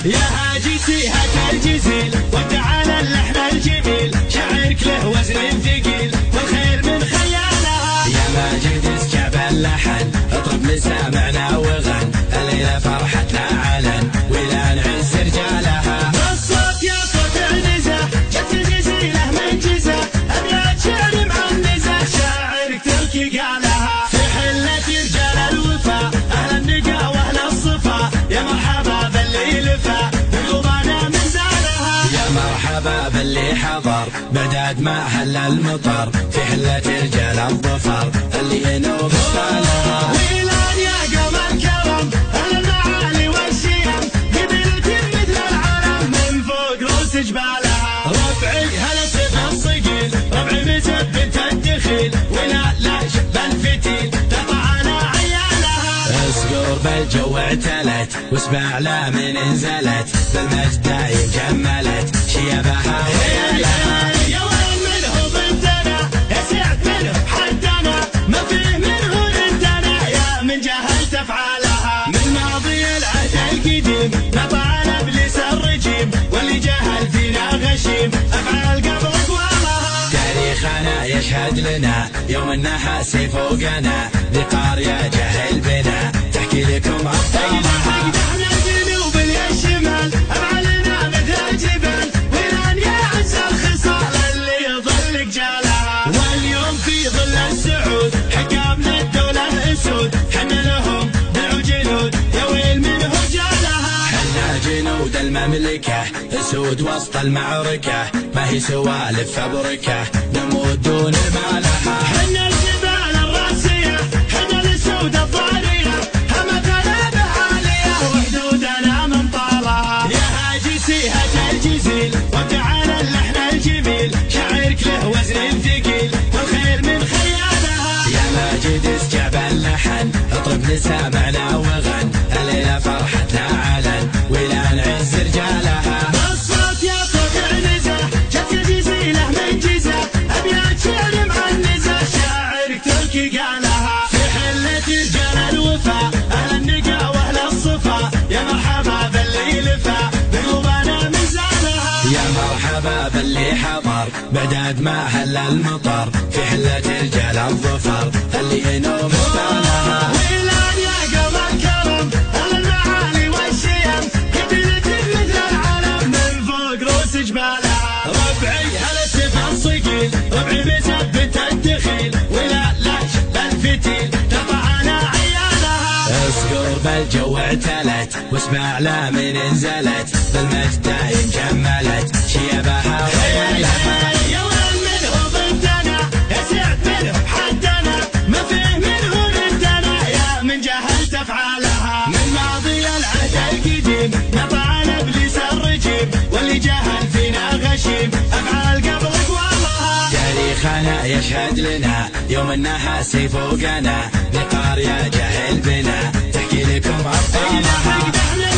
يا هاجي سيهة الجزيل وتعالى اللحن الجميل، شعرك له وزن ثقيل والخير من خيالها. يا ماجد اسكب اللحن اطرب لسامعنا وغن، الليلة فرحتنا علن ولا نعز رجالها. الصوت يا صوت النزه جت الجزيلة من جزه، ابيات شعر معنزه شاعرك تلقي قالها. في حلة رجال الوفا اهل النقا واهل الصفا، يا مرحبا باللي لفا بقلوبنا من زالها. يا مرحبا باللي حضر بعداد ما هل المطر، في حلة رجال الظفر اللي ينوب استالها. ويلان يا قوم الكرم اهل المعالي والشيم، قبيلة مثل العلم من فوق روس جبالها. ربعي هلا سيف الصقيل ربعي مثبت الدخيل، ولا لا شب الفتيل تطع على عيالها. اسقور بالجو اعتلت واسمع لا من انزلت، بالمجد دايم جملت شيبها ويالها. يا وين منه بنتنا يا سعد منه حدنا، ما فيه منه عندنا يا من جهلت افعالها. من ماضي العهد القديم نطع ابليس الرجيم، واللي جهل فينا غشيم افعال قبل اقوالها. تاريخنا يشهد لنا يوم النحاس فوقنا، بقارية جهل بنا تحكي لكم ابطالها. احنا الجنوب الشمال افعالنا مثل الجبال، ويلان يا عز الخصال اللي يظل جالها. واليوم في ظل السعود حكامنا الدولة اسود، حنا لهم دعوا جنود يا ويل منه جالها. حنا جنود المملكة اسود وسط المعركة، ما هي سوالف فبركة نموت دون مالها. حنا الجبال الراسية حنا الاسود الضارية، هم غلبة عالية وحدودنا من طالها. يا هاجي سيهة الجزيل وتعالى اللحن الجميل، شعرك له وزن ثقيل والخير من خيالها. يا ماجد اسكب اللحن اطرب لسامعنا وغن، الليلة فرحتنا علن ولا نعز رجالها. الصوت يا صوت عنزه جت الجزيلة من جزه، ابيات شعر معنزه شاعرك تلقي قالها. في حلة رجال الوفا اهل النقا واهل الصفا، يا مرحبا باللي لفا بقلوبنا من زالها. يا مرحبا باللي حضر بعداد ما هل المطر، في حلة رجال الظفر اللي ينوم استالها. ويلان يا قوم الكرم اهل المعالي والشيم، قبيلة مثل العلم من فوق روس جبالها. ربعي هلا سيف الصقيل ربعي مثبت الدخيل، ولا لا شب الفتيل تطع على عيالها. اسقور بالجو اعتلت واسمع لا من انزلت، بالمجد دايم جملت شيبها ويالها. يا وين منه بنتنا يا سعد منه حدنا، ما فيه منه عندنا يا من جهلت افعالها. من ماضي العهد القديم نطع ابليس الرجيم، واللي جهل فينا غشيم افعال قبل اقوالها. تاريخنا يشهد لنا يوم النحاس فوقنا، بقارية جهل بنا تحكي لكم ابطالها. احنا